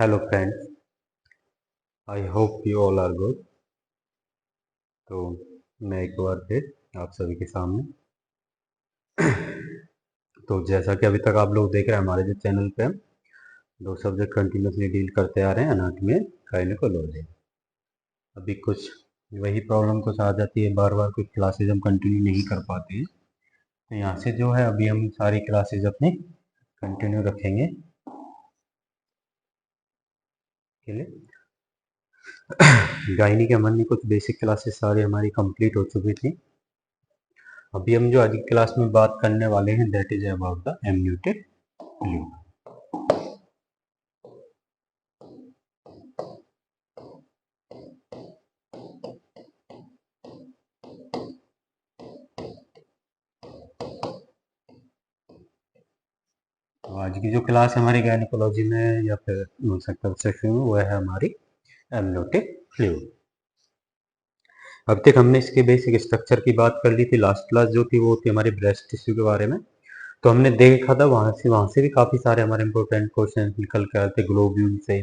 Hello friends, I hope you all are good. तो मैं एक बार फिर आप सभी के सामने तो जैसा कि अभी तक आप लोग देख रहे हैं हमारे जो चैनल पे हम दो सब्जेक्ट कंटिन्यूसली डील करते आ रहे हैं, एनाटॉमी और गायनेकोलॉजी। अभी कुछ वही प्रॉब्लम कुछ आ जाती है, बार बार कुछ क्लासेज हम कंटिन्यू नहीं कर पाते हैं। तो यहाँ से जो है अभी हम सारी क्लासेज अपनी कंटिन्यू रखेंगे के लिए। गायनी के मन में कुछ बेसिक क्लासेस सारी हमारी कंप्लीट हो चुकी थी। अभी हम जो आज की क्लास में बात करने वाले हैं that is about the amniotic fluid. तो आज की जो क्लास हमारी गायनेकोलॉजी में या फिर सेक्टर सेक्शन में वो है हमारी एम्नियोटिक फ्लूइड। अब तक हमने इसके बेसिक स्ट्रक्चर की बात कर ली थी। लास्ट क्लास जो थी वो थी हमारी ब्रेस्ट टिश्यू के बारे में। तो हमने देखा था वहाँ से भी काफ़ी सारे हमारे इंपॉर्टेंट क्वेश्चन निकल के आए थे ग्लोब्यूल से।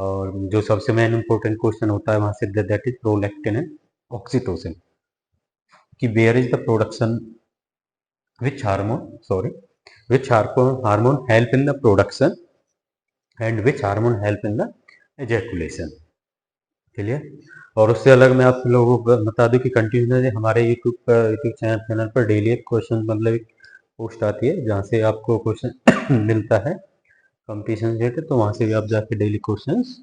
और जो सबसे मेन इंपॉर्टेंट क्वेश्चन होता है वहाँ से that is prolactin and oxytocin कि where is the production which hormone help in the production and which hormone help in the ejaculation। Clear. और उससे अलग मैं आप लोगों को बता दूं कि कंटिन्यूसली हमारे यूट्यूब चैनल पर डेली एक क्वेश्चन मतलब एक पोस्ट आती है जहाँ से आपको क्वेश्चन मिलता है कंपटीशन रिलेटेड। तो वहाँ से भी आप जाके डेली क्वेश्चंस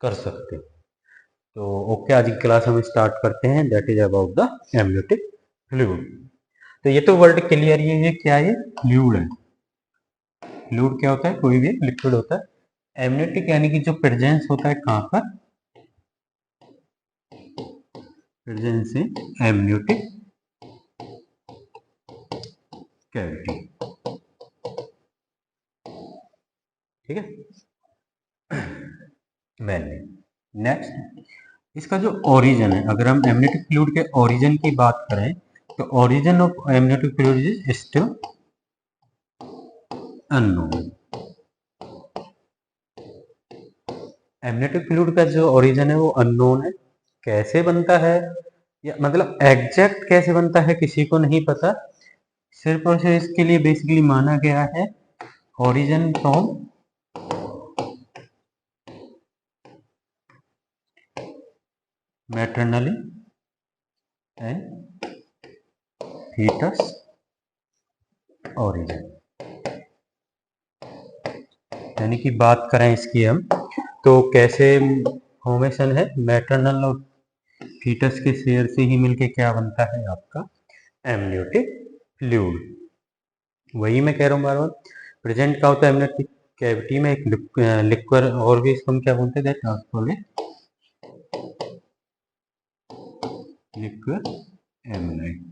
कर सकते हैं। तो ओके, आज की क्लास हम स्टार्ट करते हैं that is about the amniotic fluid. तो ये तो वर्ड क्लियर है, ये क्या है? फ्लूइड है। फ्लूइड क्या होता है? कोई भी लिक्विड होता है। एम्नियोटिक यानी कि जो प्रेजेंस होता है कहाँ पर? Presence in amniotic cavity. ठीक है। वैल्यू नेक्स्ट, इसका जो ओरिजिन है, अगर हम एम्नियोटिक फ्लूइड के ओरिजिन की बात करें तो origin of amniotic fluid is still unknown. Amniotic fluid का जो ओरिजिन है वो अननोन है। कैसे बनता है या मतलब एग्जैक्ट कैसे बनता है किसी को नहीं पता। सिर्फ और सिर्फ इसके लिए बेसिकली माना गया है origin from maternally and fetus origin. यानी कि बात करें इसकी हम तो कैसे फॉर्मेशन है मैटरनल और फीटस के शेयर से ही मिलके क्या बनता है आपका एम्नियोटिक फ्लूइड। वही मैं कह रहा हूँ बार बार, प्रेजेंट क्या होता है एम्नियोटिक कैविटी में एक लिक्विड, और भी इसको हम क्या बोलते हैं लिक्विड एमनाइड।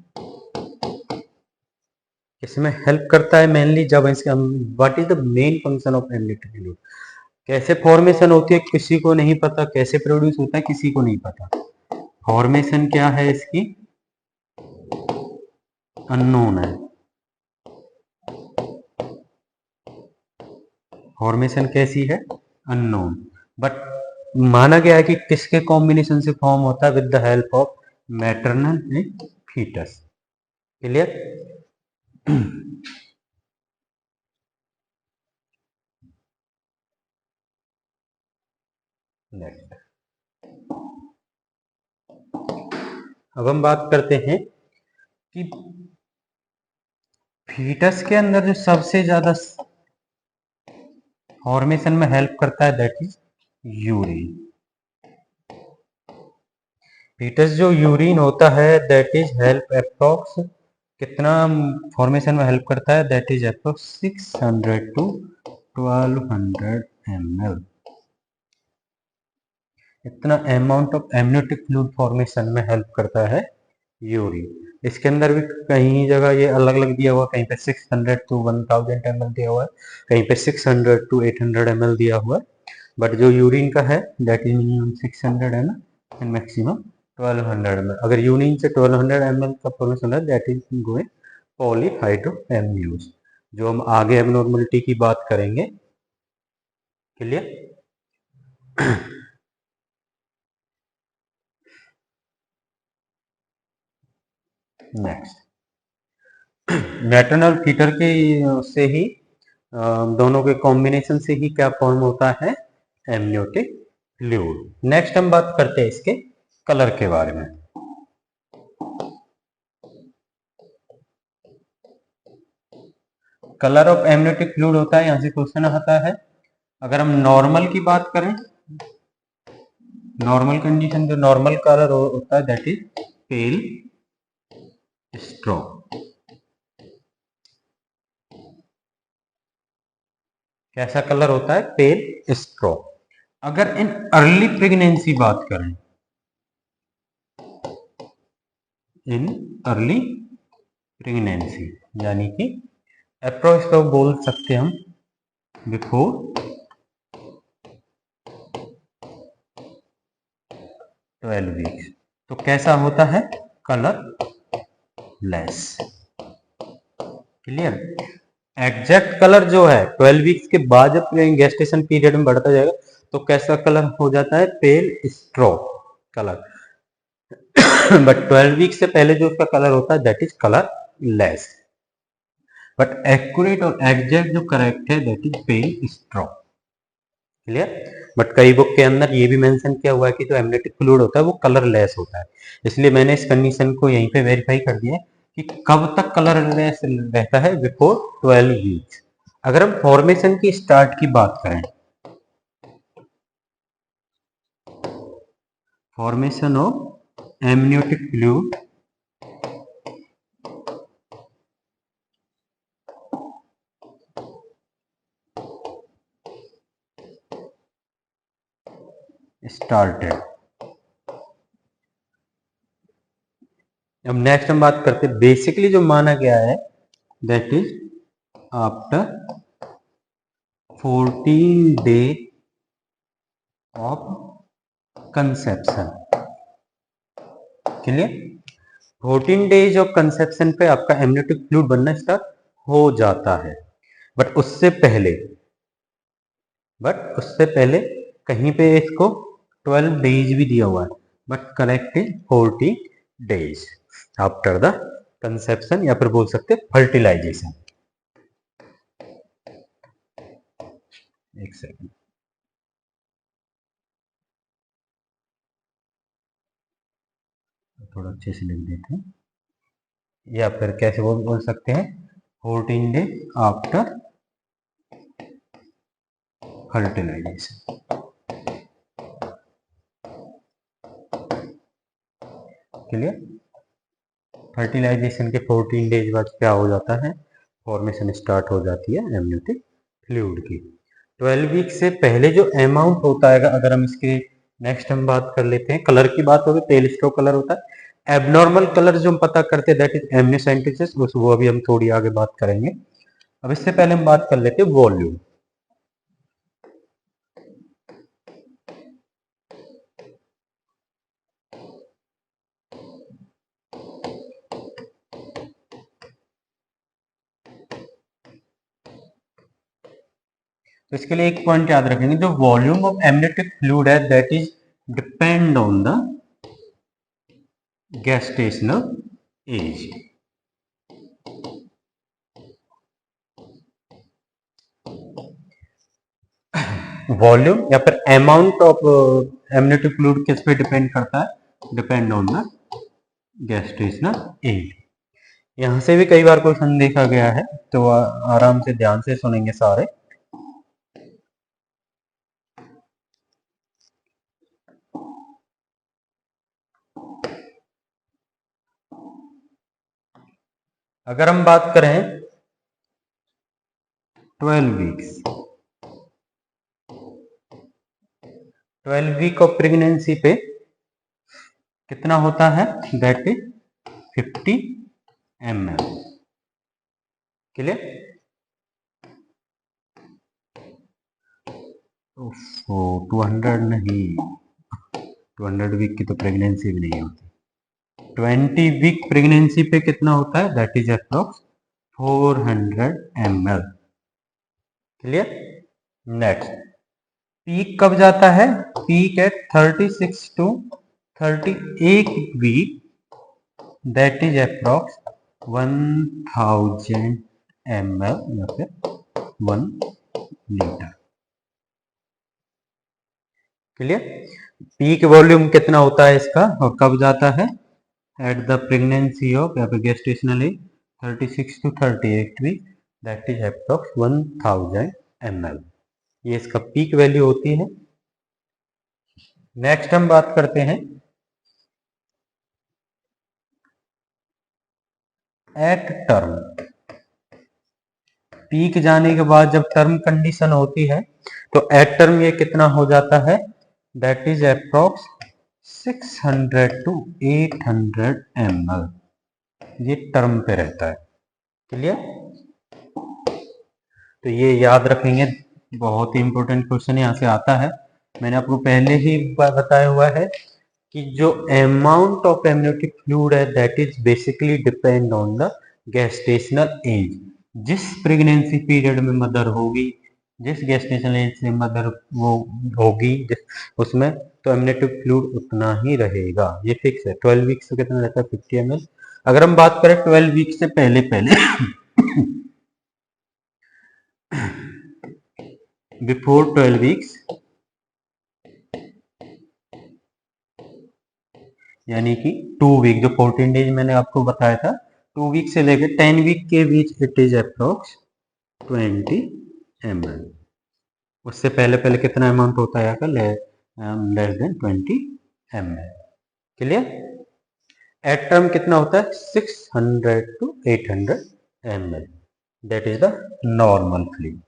इसमें हेल्प करता है मेनली जब इसका what is the main function of amniotic fluid. कैसे फॉर्मेशन होती है किसी को नहीं पता, कैसे प्रोड्यूस होता है किसी को नहीं पता। फॉर्मेशन क्या है इसकी? अननोन है। फॉर्मेशन कैसी है? अननोन। बट माना गया है कि किसके कॉम्बिनेशन से फॉर्म होता है? With the help of maternal and fetus. Clear. Next, अब हम बात करते हैं कि फीटस के अंदर जो सबसे ज्यादा फॉर्मेशन में हेल्प करता है दैट इज यूरिन। फीटस जो यूरिन होता है दैट इज हेल्प अप्रोक्स कितना फॉर्मेशन में हेल्प करता है? That is approx 600 to 1200 ml। इतना amount of amniotic fluid formation में हेल्प करता है यूरिन। इसके अंदर भी कहीं जगह ये अलग अलग दिया हुआ, कहीं पे 600 to 1000 ml दिया हुआ है, कहीं पे 600 to 800 ml दिया हुआ है। बट जो यूरिन का है that is minimum 600 ml and maximum 1200 ml। अगर यूरिन से 1200 ml का फॉर्मेशन है दैट इज गोइंग पॉलीहाइड्रोएमयूज, जो हम आगे एबनॉर्मलिटी की बात करेंगे। क्लियर। नेक्स्ट, मैटरनल फीटर के से ही दोनों के कॉम्बिनेशन से ही क्या फॉर्म होता है, एमनियोटिक फ्लूइड। नेक्स्ट हम बात करते हैं इसके कलर के बारे में। कलर ऑफ एमनियोटिक फ्लूइड होता है, यहां से क्वेश्चन आता है। अगर हम नॉर्मल की बात करें, नॉर्मल कंडीशन जो नॉर्मल कलर होता है दैट इज पेल स्ट्रॉ। कैसा कलर होता है, पेल स्ट्रॉ। अगर इन अर्ली प्रेगनेंसी बात करें, इन अर्ली प्रेगनेंसी यानी कि अप्रोक्स तो बोल सकते हम बिफोर 12 वीक्स, तो कैसा होता है, colour less. Clear. Exact colour जो है 12 वीक्स के बाद जब गेस्टेशन पीरियड में बढ़ता जाएगा तो कैसा कलर हो जाता है, पेल स्ट्रॉ कलर। बट 12 वीक्स से पहले जो उसका कलर होता है that is colour less. But accurate और एग्जैक्ट जो करेक्ट है that is pail straw. Clear. But कई बुक के अंदर ये भी मेंशन किया हुआ है कि जो एमनियोटिक फ्लूइड होता है वो कलर लेस होता है, इसलिए मैंने इस कंडीशन को यहीं पे वेरीफाई कर दिया कि कब तक कलर लेस रहता है, बिफोर 12 वीक्स। अगर हम फॉर्मेशन की स्टार्ट की बात करें, formation of amniotic fluid started. अब नेक्स्ट हम बात करते हैं, बेसिकली जो माना गया है that is after 14 day of conception. Clear. 14 days of conception पे आपका एमनियोटिक फ्लूइड बनना स्टार्ट हो जाता है। बट उससे पहले कहीं पे इसको 12 डेज भी दिया हुआ है, but correct is 40 days after the conception, या फिर बोल सकते फर्टिलाइजेशन। एक सेकंड, थोड़ा अच्छे से लिख देते हैं, या फिर कैसे बोल सकते हैं, 14 day after fertilization. Clear. Fertilization के 14 डेज बाद क्या हो जाता है, फॉर्मेशन स्टार्ट हो जाती है एमनियोटिक फ्लूइड की। 12 वीक से पहले जो अमाउंट होता है, अगर हम इसके नेक्स्ट हम बात कर लेते हैं, कलर की बात होगी, पेल स्ट्रो कलर होता है। एबनॉर्मल कलर जो हम पता करते हैं दैट इज एमनियोसेंटेसिस, वो अभी हम थोड़ी आगे बात करेंगे। अब इससे पहले हम बात कर लेते हैं वॉल्यूम। तो इसके लिए एक पॉइंट याद रखेंगे, जो वॉल्यूम ऑफ एमनियोटिक फ्लूइड है that is depend on the gestational age. Volume या फिर अमाउंट ऑफ एमनियोटिक फ्लूइड किस पे डिपेंड करता है, depend on the gestational age. यहां से भी कई बार क्वेश्चन देखा गया है, तो आराम से ध्यान से सुनेंगे सारे। अगर हम बात करें 12 वीक्स, 12 वीक ऑफ प्रेगनेंसी पे कितना होता है, दैट इज 50 ml। क्लियर। 200 नहीं, 200 वीक की तो प्रेगनेंसी भी नहीं होती। 20 वीक प्रेगनेंसी पे कितना होता है, that is approx 400 ml। Clear. Next, peak कब जाता है? Peak at 36 to 38 week, that is approx 1000 ml या फिर 1 लीटर। क्लियर? पीक वॉल्यूम कितना होता है इसका और कब जाता है? एट द प्रेगनेंसी ऑफ या फिर gestational age 36 to 38 week, that is approx 1000 ml। ये इसका पीक वैल्यू होती है। नेक्स्ट हम बात करते हैं एट टर्म। पीक जाने के बाद जब टर्म कंडीशन होती है तो एट टर्म ये कितना हो जाता है? That is approx 600 to 800 ml। ये टर्म पे रहता है। क्लियर? तो ये याद रखेंगे, बहुत ही इंपॉर्टेंट क्वेश्चन यहाँ से आता है। मैंने आपको पहले ही बताया हुआ है कि जो अमाउंट ऑफ एमनियोटिक फ्लूइड है that is basically depend on the gestational age. जिस प्रेगनेंसी पीरियड में मदर होगी, जिस गेस्टेशनल एज से मदर वो होगी उसमें, तो एमनियोटिक फ्लूइड उतना ही रहेगा। ये फिक्स है। 12 वीक्स से कितना रहता है? 50 ml। अगर हम बात करें 12 वीक से पहले पहले बिफोर 12 वीक्स, यानी कि 2 वीक, जो 14 डेज मैंने आपको बताया था, 2 वीक से लेकर 10 वीक के बीच इट इज अप्रोक्स 20 ml। उससे पहले पहले कितना अमाउंट होता है? Less than 20 ml। Clear? At term कितना होता है? 600 to 800 ml। That is the normal fluid.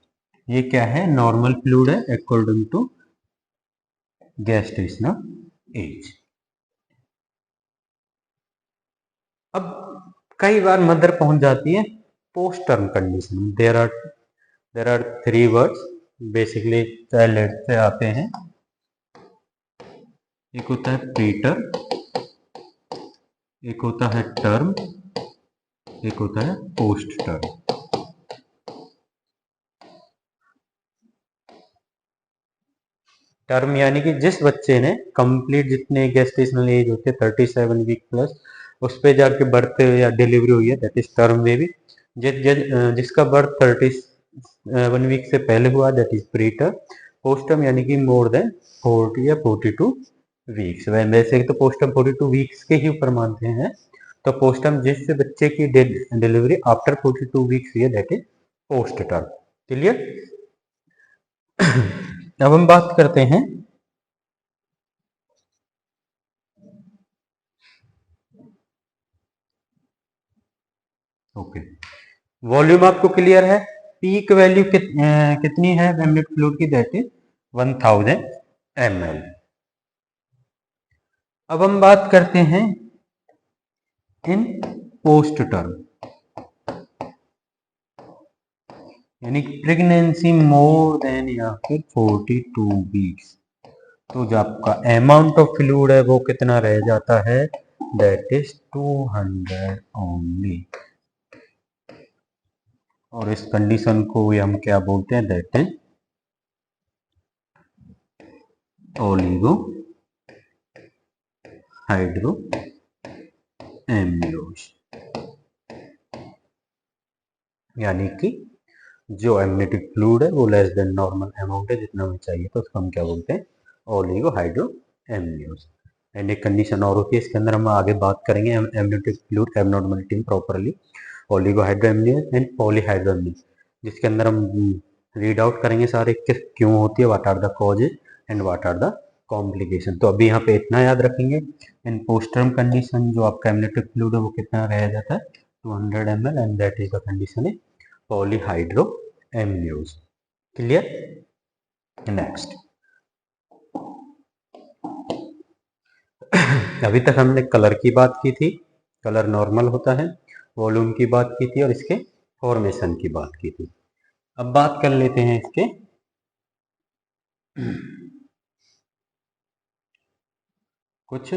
ये क्या है? नॉर्मल फ्लूइड है अकॉर्डिंग टू गेस्टेशनल एज। अब कई बार मदर पहुंच जाती है post term condition. There are 3 words basically child से आते हैं। एक होता है प्रीटर, एक होता है टर्म, एक होता है पोस्ट टर्म। टर्म यानी कि जिस बच्चे ने कंप्लीट, जितने गेस्टेशनल एज होते 37 वीक प्लस, उस पे जाके बर्थ या डिलीवरी हुई है, दैट इज टर्म बेबी। जिसका बर्थ 31 वीक से पहले हुआ, दैट इज प्रीटर। पोस्टम यानी कि मोर देन 40 या 42 वीक्स। वैसे तो पोस्टम 42 वीक्स के ही ऊपर मानते हैं, तो पोस्टम जिस बच्चे की डिलीवरी आफ्टर 42 वीक्स हुई है, that is post term. Clear? अब हम बात करते हैं ओके, वॉल्यूम आपको क्लियर है? पीक वैल्यू कितनी है एमनियोटिक फ्लूइड की? That is 1000 ml। अब हम बात करते हैं इन पोस्ट टर्म, यानी प्रेगनेंसी मोर देन या फिर 42 वीक्स, तो जो आपका अमाउंट ऑफ फ्लूइड है वो कितना रह जाता है? That is 200 only. और इस कंडीशन को हम क्या बोलते हैं? That is oligohydramnios. यानी कि जो एमनियोटिक फ्लूइड है वो लेस देन नॉर्मल अमाउंट है, जितना हमें चाहिए, तो उसको हम क्या बोलते हैं? Oligohydramnios. एंड एक कंडीशन और होती है, इसके अंदर हम आगे बात करेंगे amniotic fluid abnormality properly, oligohydramnios and polyhydramnios, जिसके अंदर हम रीड आउट करेंगे सारे किस क्यों होती है, what are the causes and what are the complication. तो अभी यहाँ पे इतना याद रखेंगे। इन पोस्ट टर्म कंडीशन जो आपका एमनियोटिक फ्लूइड है वो कितना रह जाता है? 200 ml, and that is the condition है पॉलीहाइड्रो एम्नियोज। क्लियर? नेक्स्ट, अभी तक हमने कलर की बात की थी, कलर नॉर्मल होता है, वॉल्यूम की बात की थी और इसके फॉर्मेशन की बात की थी। अब बात कर लेते हैं इसके कुछ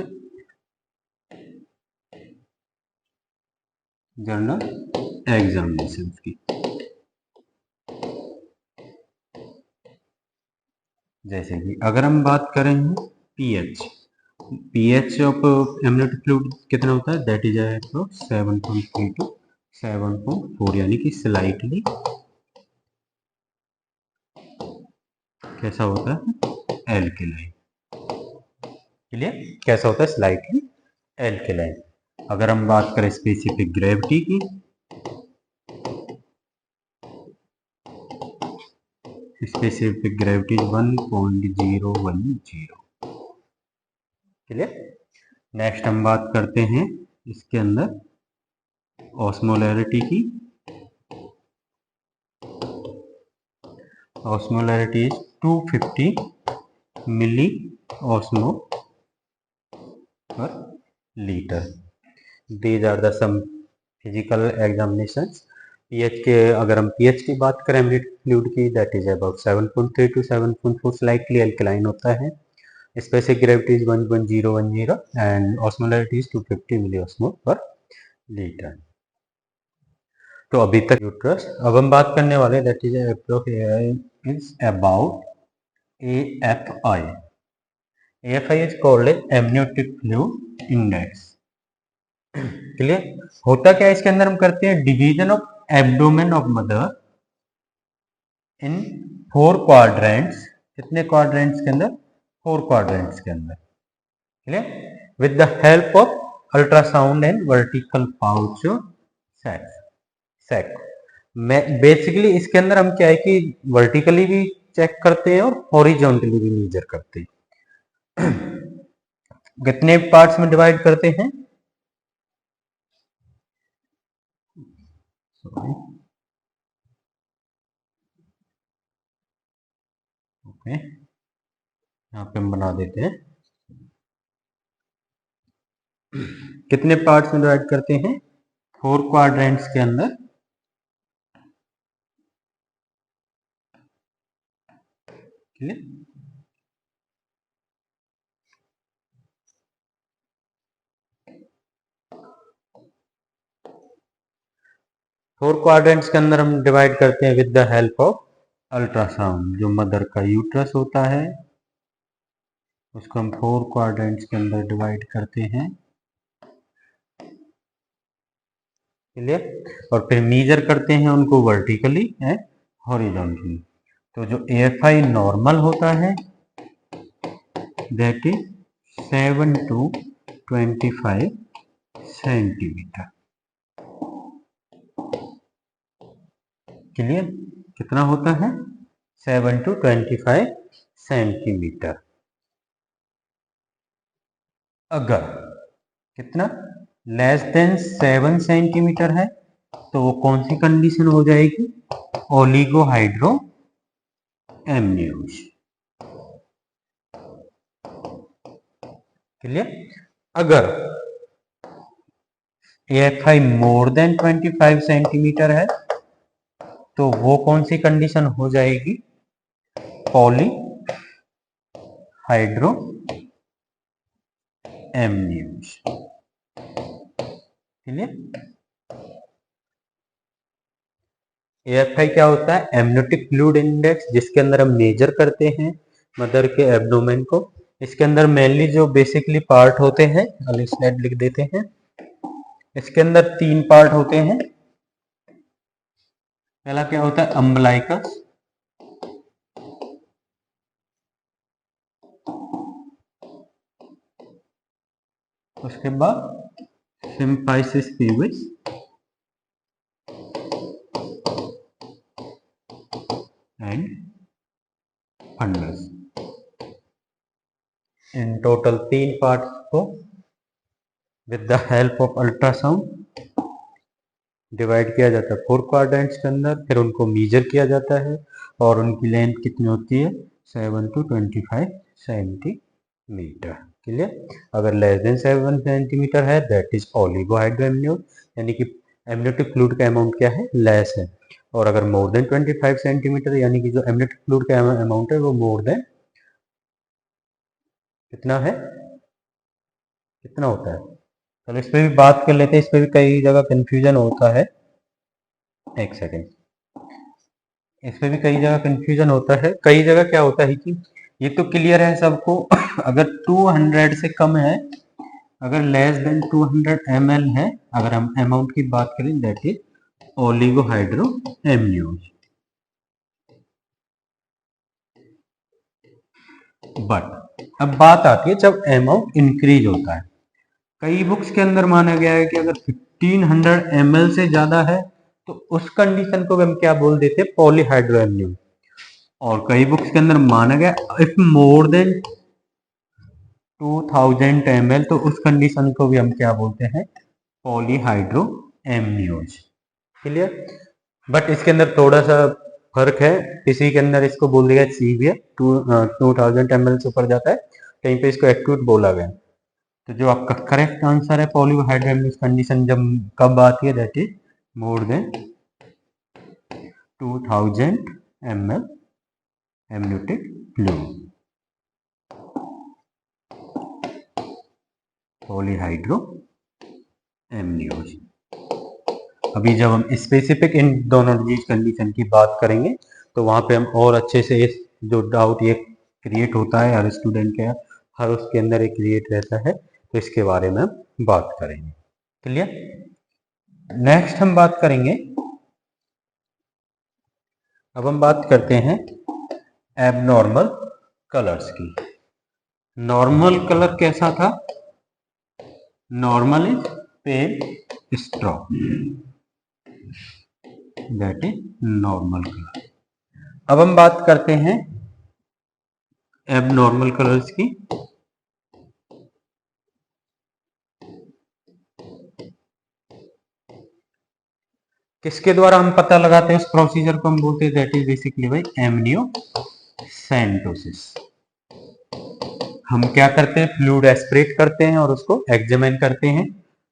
जर्नल एग्जामिनेशन की। जैसे कि अगर हम बात करें पीएच ऑफ एमनियोटिक फ्लूइड कितना होता है, दैट इज 7.3 to 7.4, यानी कि स्लाइटली कैसा होता है, एल्केलाइन। क्लियर, कैसा होता है, स्लाइटली एल्केलाइन। अगर हम बात करें स्पेसिफिक ग्रेविटी की, स्पेसिफिक ग्रेविटी 1.010। क्लियर। नेक्स्ट हम बात करते हैं इसके अंदर ऑस्मोलैरिटी की। Osmolarity is 250 milli osmo per litre. These are the some physical examinations. PH के, अगर हम पीएच की बात करें एमनियोटिक फ्लूइड की, that is about 7.3 to 7.4, slightly alkaline होता है। Specific gravity is 1.010 and osmolarity is 250 milli osmo per litre. तो अभी तक यूट्रस। अब हम बात करने वाले that is about AFI। AFI is called as amniotic fluid index। क्लियर। होता क्या है इसके अंदर, हम करते हैं division of abdomen of mother in 4 quadrants. कितने क्वाड्रेंट्स के अंदर, 4 क्वाड्रेंट्स के अंदर। Clear, with the help of ultrasound and vertical pouch sac. Basically इसके अंदर हम क्या है कि वर्टिकली भी चेक करते हैं और हॉरिजॉन्टली भी मेजर करते हैं। कितने पार्ट्स में डिवाइड करते हैं, ओके, यहाँ पे हम बना देते हैं। कितने पार्ट्स में डिवाइड करते हैं, 4 क्वाड्रेंट्स के अंदर। क्लियर। 4 क्वाड्रेंट्स के अंदर हम डिवाइड करते हैं with the help of ultrasound. जो मदर का यूट्रस होता है उसको हम 4 क्वाड्रेंट्स के अंदर डिवाइड करते हैं। क्लियर। और फिर मेजर करते हैं उनको वर्टिकली एंड हॉरिजॉन्टली। तो जो AFI नॉर्मल होता है that is 7 to 25 centimetre. Clear, कितना होता है, 7 to 25 सेंटीमीटर। अगर कितना लेस देन 7 सेंटीमीटर है तो वो कौन सी कंडीशन हो जाएगी, ओलिगोहाइड्रो एमनियोस। क्लियर। अगर AFI मोर देन 25 सेंटीमीटर है तो वो कौन सी कंडीशन हो जाएगी, पॉली हाइड्रो एमनियोस। क्लियर। AFI क्या होता है, एमनियोटिक फ्लूइड इंडेक्स, जिसके अंदर हम मेजर करते हैं मदर के एब्डोमेन को। इसके अंदर मेनली जो बेसिकली पार्ट होते हैं, अलग स्लाइड लिख देते हैं। इसके अंदर 3 पार्ट होते हैं। पहला क्या होता है, अम्बलाइकस। उसके बाद सिम्फाइसिस पीविस एंड फंडस। इन टोटल 3 पार्ट्स को with the help of ultrasound divide किया जाता है 4 क्वाड्रेंट्स के अंदर। फिर उनको मेजर किया जाता है और उनकी लेंथ कितनी होती है, 7 to 25 सेंटीमीटर। क्लियर। अगर लेस देन 7 सेंटीमीटर है दैट इज ओलिगोहाइड्रो एमनियोस, यानी कि एमनियोटिक फ्लूइड का अमाउंट क्या है, लेस है। और अगर मोर देन 25 सेंटीमीटर, यानी कि जो एमनियोटिक फ्लूइड का अमाउंट है वो मोर देन कितना है, कितना होता है। चलो इस पर भी बात कर लेते हैं, इस पर भी कई जगह कंफ्यूजन होता है। एक सेकेंड, इस पर भी कई जगह कंफ्यूजन होता है। कई जगह क्या होता है कि ये तो क्लियर है सबको। अगर 200 से कम है, अगर लेस देन 200 ml है, अगर हम अमाउंट की बात करें, दैट इज ओलिगोहाइड्रो एमनियोज। बट अब बात आती है जब अमाउंट इंक्रीज होता है। कई बुक्स के अंदर माना गया है कि अगर 1500 ml से ज्यादा है तो उस कंडीशन को हम क्या बोल देते हैं, पॉलीहाइड्रो एमनियोज। और कई बुक्स के अंदर माना गया इफ मोर देन 2000 ml, तो उस कंडीशन को भी हम क्या बोलते हैं, पॉलीहाइड्रो एमनियोज। क्लियर। बट इसके अंदर थोड़ा सा फर्क है, किसी के अंदर इसको बोल दिया सीवियर, 2000 ml से ऊपर जाता है, कहीं पे इसको एक्यूट बोला गया। तो जो आपका करेक्ट आंसर है पॉलीहाइड्रो एमनियोज कंडीशन जब कब आती है, that is more than 2000 ml amniotic fluid, polyhydramnios. अभी जब हम स्पेसिफिक इन दोनों कंडीशन की बात करेंगे तो वहां पे हम और अच्छे से इस जो डाउट ये क्रिएट होता है हर स्टूडेंट के, हर उसके अंदर एक क्रिएट रहता है, तो इसके बारे में हम बात करेंगे। क्लियर। नेक्स्ट हम बात करेंगे, अब हम बात करते हैं एबनॉर्मल कलर्स की। नॉर्मल कलर कैसा था, normal is pail straw, that is normal colour. अब हम बात करते हैं एबनॉर्मल कलर्स की। किसके द्वारा हम पता लगाते हैं, उस प्रोसीजर को हम बोलते हैं दैट इज बेसिकली भाई एमनियोसेंटोसिस। हम क्या करते हैं, फ्लूइड एस्पिरेट करते हैं और उसको एग्जामिन करते हैं।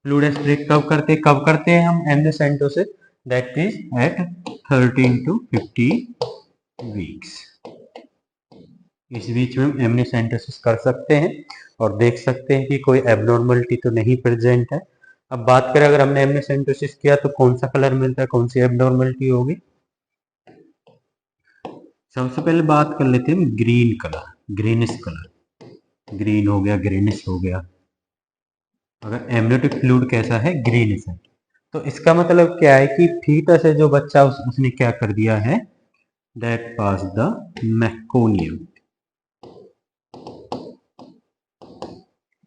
फ्लूइड एस्पिरेट कब करते हैं हम amniocentesis, that is at 13 to 15 weeks. इस बीच में हम एमनियोसेंटोसिस कर सकते हैं और देख सकते हैं कि कोई एबनॉर्मलिटी तो नहीं प्रेजेंट है। अब बात करें, अगर हमने एमनियोसेंटोसिस किया तो कौन सा कलर मिलता है, कौन सी एबनॉर्मलिटी होगी। सबसे पहले बात कर लेते हैं green colour, greenish colour, green हो गया, ग्रीनिश हो गया। अगर एमनियोटिक फ्लूइड कैसा है, ग्रीनिश है, तो इसका मतलब क्या है कि फीटस है जो बच्चा उसने क्या कर दिया है, that pass the meconium.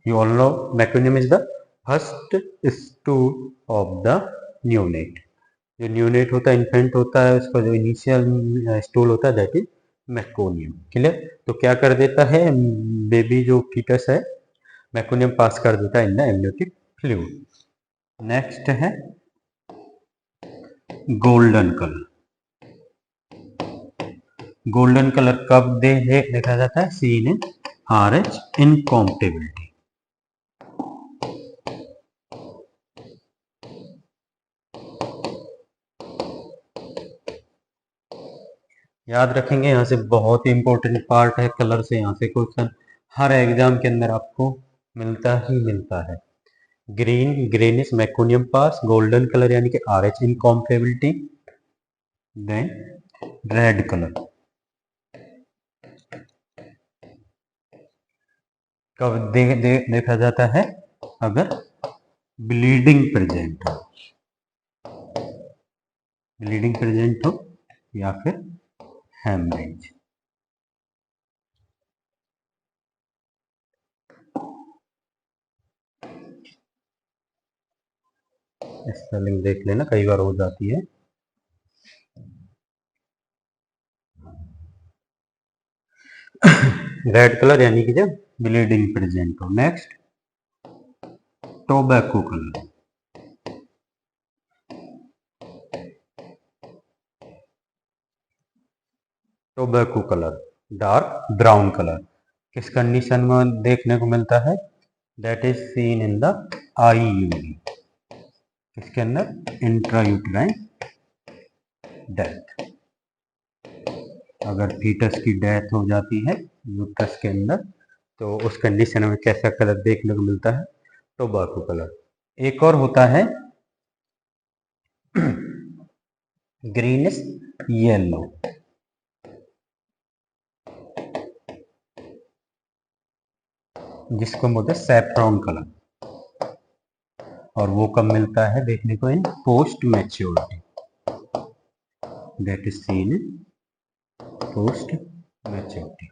You all know meconium is the first stool of the neonate। जो न्यूनेट होता है, इन्फेंट होता है, उसका जो इनिशियल स्टूल होता है दैट इज मैकोनियम। क्लियर। तो क्या कर देता है, बेबी जो फीटस है मैकोनियम पास कर देता है in the amniotic fluid. Next है गोल्डन कलर। गोल्डन कलर कब देखा जाता है, सीन इन आरएच इनकॉम्पेटिबिलिटी। याद रखेंगे, यहाँ से बहुत ही इंपॉर्टेंट पार्ट है कलर से, यहाँ से क्वेश्चन हर एग्जाम के अंदर आपको मिलता ही मिलता है। Green, greenish meconium pass, golden colour यानी कि RH incompatibility, then red colour कब देखा जाता है, अगर ब्लीडिंग प्रेजेंट हो, ब्लीडिंग प्रेजेंट हो या फिर हेमरेज। स्पेलिंग देख लेना, कई बार हो जाती है। रेड कलर यानी कि जब ब्लीडिंग प्रेजेंट हो। Next tobacco colour, tobacco colour dark brown colour किस कंडीशन में देखने को मिलता है, that is seen in the IUD. इसके अंदर इंट्रायूटेराइन डेथ, अगर फीटस की डेथ हो जाती है यूट्रस के अंदर तो उस कंडीशन में कैसा कलर देखने को मिलता है, टोबैको कलर। एक और होता है ग्रीनिश येलो, जिसको हम बोलते हैं सैफ्रॉन कलर, और वो कब मिलता है देखने को in post maturity, that is seen in post maturity.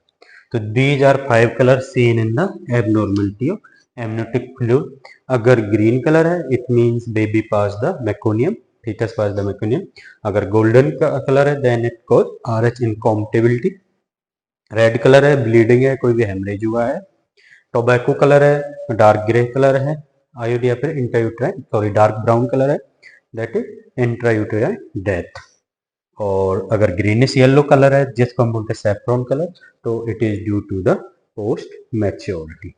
तो these are 5 colors seen in the abnormality of amniotic fluid. अगर ग्रीन कलर है it means baby pass the meconium, fetus pass the meconium. अगर golden colour है then it cause RH incompatibility. Red colour है bleeding है, कोई भी haemorrhage हुआ है. टोबैको कलर है, डार्क ग्रे कलर है, आयोडी या फिर intrauterine sorry dark brown colour है, दैट इज इंट्रायूट्राइन डेथ. और अगर ग्रीनिश येलो कलर है जिसको हम बोलते हैं सैफ्रॉन कलर, तो it is due to the post maturity.